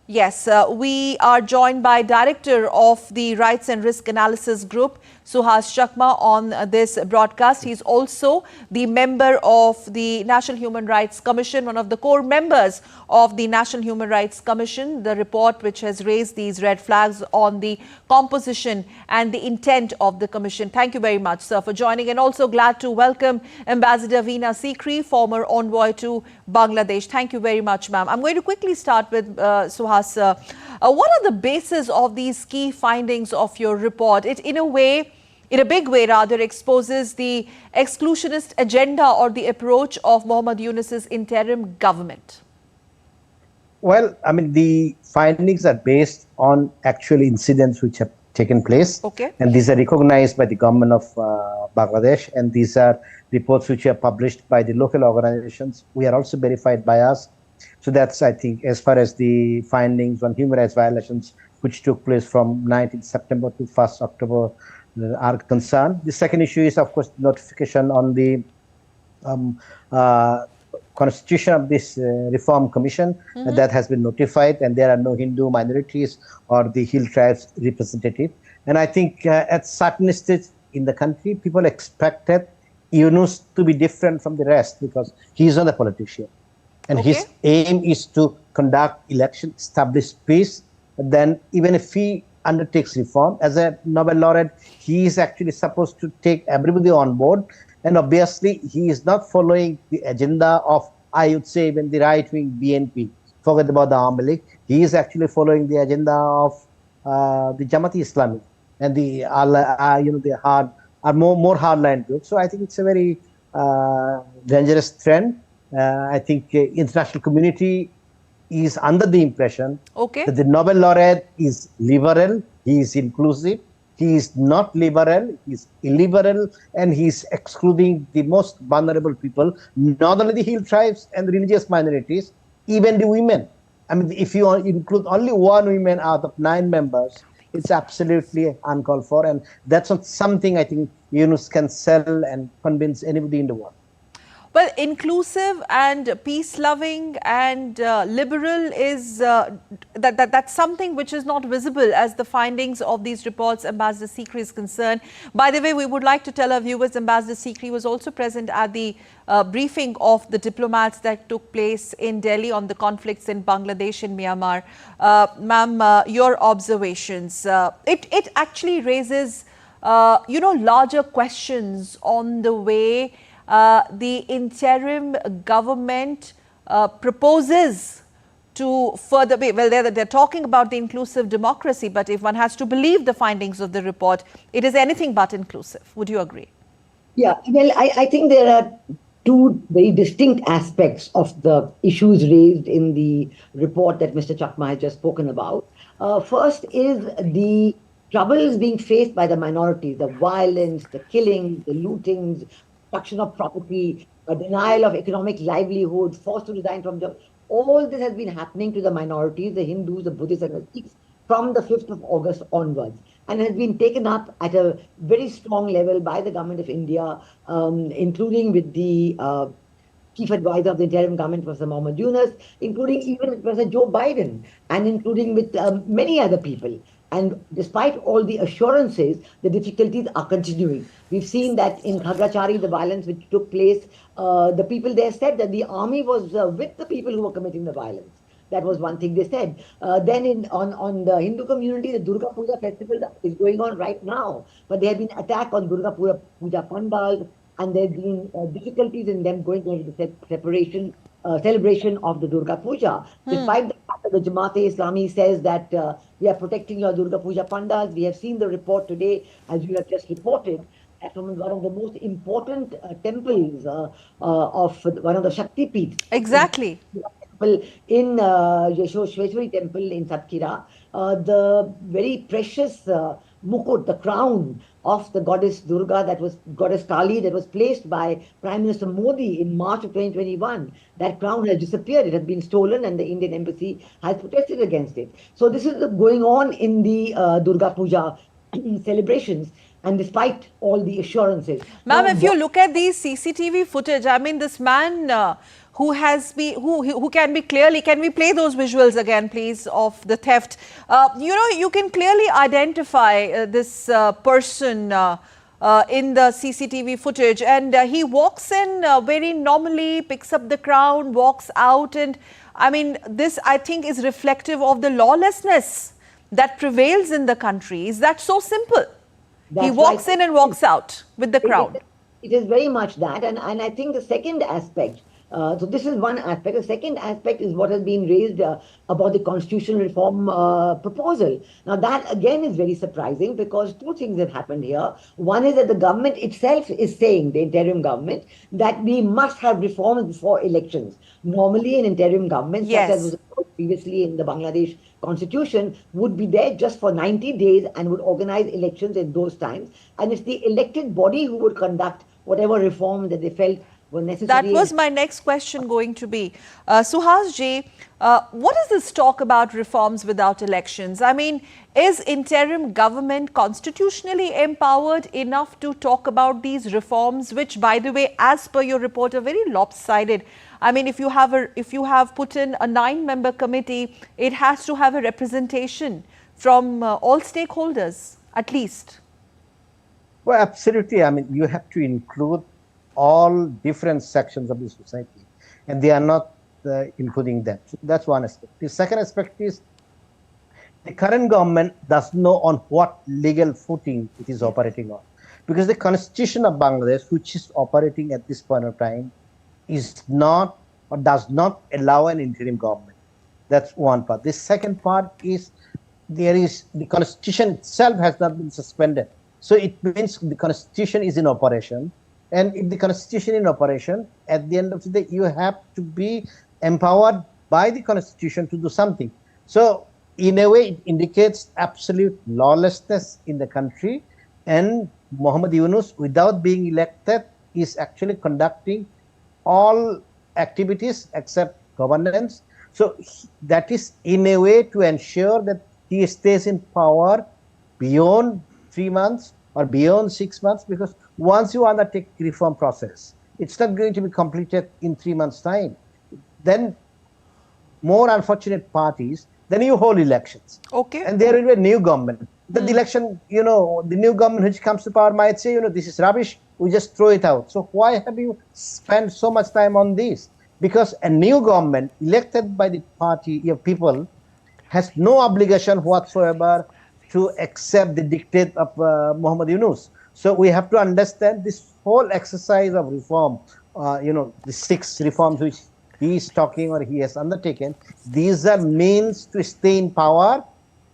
Yes, we are joined by Director of the Rights and Risk Analysis Group, Suhas Chakma, on this broadcast. He's also the member of the National Human Rights Commission, one of the core members of the National Human Rights Commission, the report which has raised these red flags on the composition and the intent of the commission. Thank you very much, sir, for joining, and also glad to welcome Ambassador Veena Sikri, former envoy to Bangladesh. Thank you very much, ma'am. I'm going to quickly start with Suhas. What are the basis of these key findings of your report? It, in a big way rather, exposes the exclusionist agenda or the approach of Muhammad Yunus's interim government. Well, I mean, the findings are based on actual incidents which have taken place. Okay. And these are recognized by the government of Bangladesh. And these are reports which are published by the local organizations. We are also verified by us. So that's, I think, as far as the findings on human rights violations which took place from 19th September to 1st October are concerned. The second issue is, of course, notification on the constitution of this reform commission that has been notified, and there are no Hindu minorities or the hill tribes representative. And I think at certain stage in the country, people expected Yunus to be different from the rest because he is not a politician. And his aim is to conduct election, establish peace. Then even if he undertakes reform, as a Nobel laureate, he is actually supposed to take everybody on board. And obviously, he is not following the agenda of, I would say, even the right-wing BNP. Forget about the Awami League. He is actually following the agenda of the Jamaat-e-Islami and the more hardline groups. So I think it's a very dangerous trend. I think international community is under the impression that the Nobel laureate is liberal, he is inclusive, he is not liberal, he is illiberal, and he is excluding the most vulnerable people, not only the hill tribes and religious minorities, even the women. I mean, if you include only one woman out of 9 members, it's absolutely uncalled for, and that's not something I think Yunus can sell and convince anybody in the world. Well, inclusive and peace-loving and liberal is that's something which is not visible as the findings of these reports, Ambassador Sikri, is concerned. By the way, we would like to tell our viewers, Ambassador Sikri was also present at the briefing of the diplomats that took place in Delhi on the conflicts in Bangladesh and Myanmar. Ma'am, your observations. It actually raises, larger questions on the way the interim government proposes to further be, well, they're talking about the inclusive democracy, but if one has to believe the findings of the report, it is anything but inclusive. Would you agree? Yeah, well, I think there are two very distinct aspects of the issues raised in the report that Mr. Chakma has just spoken about. First is the troubles being faced by the minorities, the violence, the killings, the lootings, destruction of property, a denial of economic livelihood, forced to resign from jobs. All this has been happening to the minorities, the Hindus, the Buddhists, and the Sikhs from the 5th of August onwards, and has been taken up at a very strong level by the government of India, including with the chief advisor of the interim government, Professor Muhammad Yunus, including even with Professor Joe Biden, and including with many other people. And despite all the assurances, the difficulties are continuing. We've seen that in Khagrachari, the violence which took place, the people there said that the army was with the people who were committing the violence. That was one thing they said. Then on the Hindu community, the Durga Puja festival is going on right now. But there have been attacks on Durga Puja pandals, and there have been difficulties in them going into the celebration of the Durga Puja. Despite the fact that the Jamaat-e-Islami says that we are protecting your Durga Puja pandals. We have seen the report today, as you have just reported, that from one of the most important temples of one of the Shakti Peeths. Exactly. In Yeshweshwari temple in Satkhira, the very precious mukut, the crown of the goddess Durga, goddess Kali, that was placed by Prime Minister Modi in March of 2021. That crown has disappeared. It has been stolen, and the Indian embassy has protested against it. So this is going on in the Durga Puja celebrations. And despite all the assurances. Ma'am, if you look at these CCTV footage, I mean, this man who can be clearly, can we play those visuals again, please, of the theft? You can clearly identify this person in the CCTV footage, and he walks in very normally, picks up the crown, walks out, and I mean, this I think is reflective of the lawlessness that prevails in the country. Is that so simple? He walks in and walks out with the crown. It is very much that, and I think the second aspect, so this is one aspect. The second aspect is what has been raised about the constitutional reform proposal. Now that again is very surprising because two things have happened here. One is that the government itself is saying, the interim government, that we must have reforms before elections. Normally an interim government, such as was previously in the Bangladesh constitution, would be there just for 90 days and would organize elections in those times. And it's the elected body who would conduct whatever reform that they felt were necessary. That was my next question going to be. Suhas ji, what is this talk about reforms without elections? I mean, is interim government constitutionally empowered enough to talk about these reforms, which, by the way, as per your report, are very lopsided? I mean, if you have put in a 9-member committee, it has to have a representation from all stakeholders, at least. Well, absolutely. I mean, you have to include all different sections of the society, and they are not including them. So that's one aspect. The second aspect is the current government does know on what legal footing it is operating on, because the constitution of Bangladesh, which is operating at this point of time, is not or does not allow an interim government. That's one part. The second part is the constitution itself has not been suspended. So it means the constitution is in operation. And if the constitution is in operation, at the end of the day, you have to be empowered by the constitution to do something. So in a way, it indicates absolute lawlessness in the country. And Muhammad Yunus, without being elected, is actually conducting all activities except governance. So that is in a way to ensure that he stays in power beyond 3 months or beyond 6 months, because once you undertake reform process, it's not going to be completed in 3 months' time. Then more unfortunate parties, then you hold elections. Okay. And there will be a new government. The election, the new government which comes to power might say, this is rubbish, we just throw it out. So why have you spent so much time on this? Because a new government elected by the party, your people, has no obligation whatsoever to accept the dictate of Muhammad Yunus. So we have to understand this whole exercise of reform, the 6 reforms which he is talking or he has undertaken, these are means to stay in power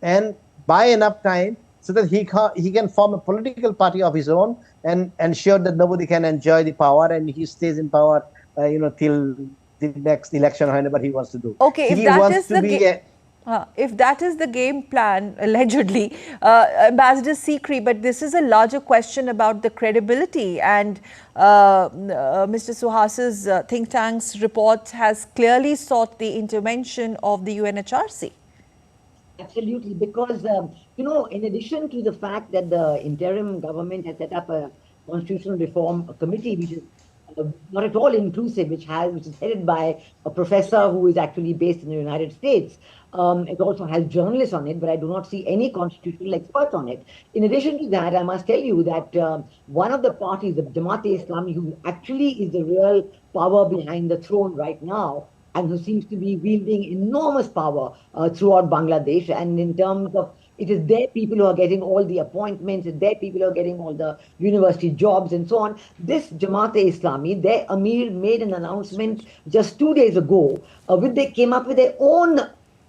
and buy enough time so that he can form a political party of his own and ensure that nobody can enjoy the power and he stays in power, till the next election or whenever he wants to do. Okay, if that is the game plan, allegedly, Ambassador Sikri, but this is a larger question about the credibility, and Mr. Suhas's think tank's report has clearly sought the intervention of the UNHRC. Absolutely, because, in addition to the fact that the interim government has set up a constitutional reform committee, which is not at all inclusive, which is headed by a professor who is actually based in the United States. It also has journalists on it, but I do not see any constitutional experts on it. In addition to that, I must tell you that one of the parties, the Jamaat-e-Islami, who actually is the real power behind the throne right now, and who seems to be wielding enormous power throughout Bangladesh, and in terms of it is their people who are getting all the appointments, it's their people who are getting all the university jobs and so on. This Jamaat-e-Islami, their Amir made an announcement just 2 days ago, they came up with their own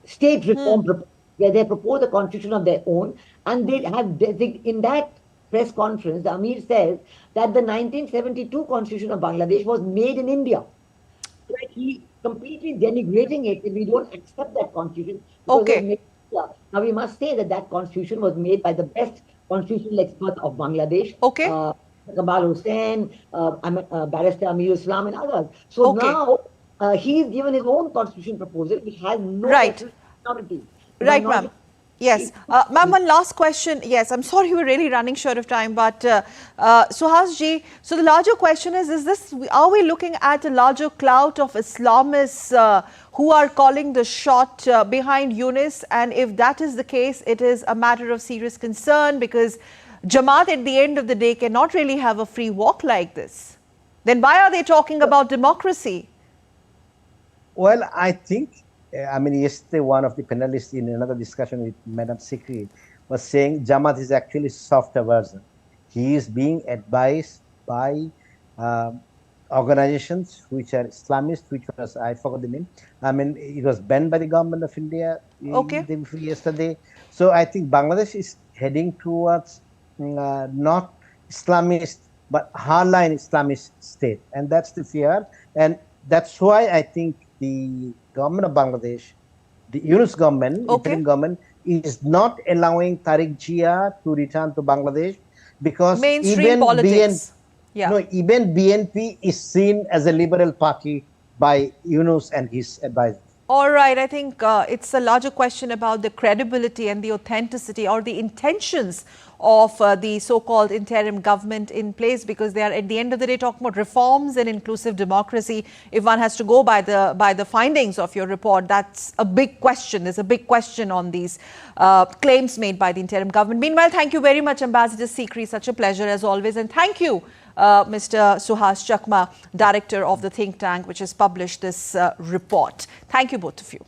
state reform proposal, where they propose a constitution of their own, and they have, in that press conference, the Amir says that the 1972 constitution of Bangladesh was made in India. Like he completely denigrating it if we don't accept that constitution. Okay. Now we must say that constitution was made by the best constitutional experts of Bangladesh. Okay. Kabal Hussain, Barrister Amir Islam and others. So now he's given his own constitution proposal which has no authority. Right, ma'am. Yes. Ma'am, one last question. Yes, I'm sorry we're really running short of time, but Suhas ji, so the larger question is this, are we looking at a larger clout of Islamists who are calling the shot behind Yunus? And if that is the case, it is a matter of serious concern, because Jamaat at the end of the day cannot really have a free walk like this. Then why are they talking about democracy? Well, I think, yesterday one of the panelists in another discussion with Madam Sikri was saying Jamaat is actually softer version. He is being advised by organizations which are Islamist, which was, I forgot the name. It was banned by the government of India yesterday. So I think Bangladesh is heading towards not Islamist, but hardline Islamist state. And that's the fear. And that's why I think the government of Bangladesh, the Yunus government, interim government, is not allowing Tariq Jia to return to Bangladesh, because mainstream politics. Even BNP is seen as a liberal party by Yunus and his advisors. All right, I think it's a larger question about the credibility and the authenticity or the intentions of the so-called interim government in place, because they are at the end of the day talking about reforms and inclusive democracy. If one has to go by the findings of your report, that's a big question. There's a big question on these claims made by the interim government. Meanwhile, thank you very much, Ambassador Sikri. Such a pleasure as always. And thank you, Mr. Suhas Chakma, director of the think tank which has published this report. Thank you, both of you.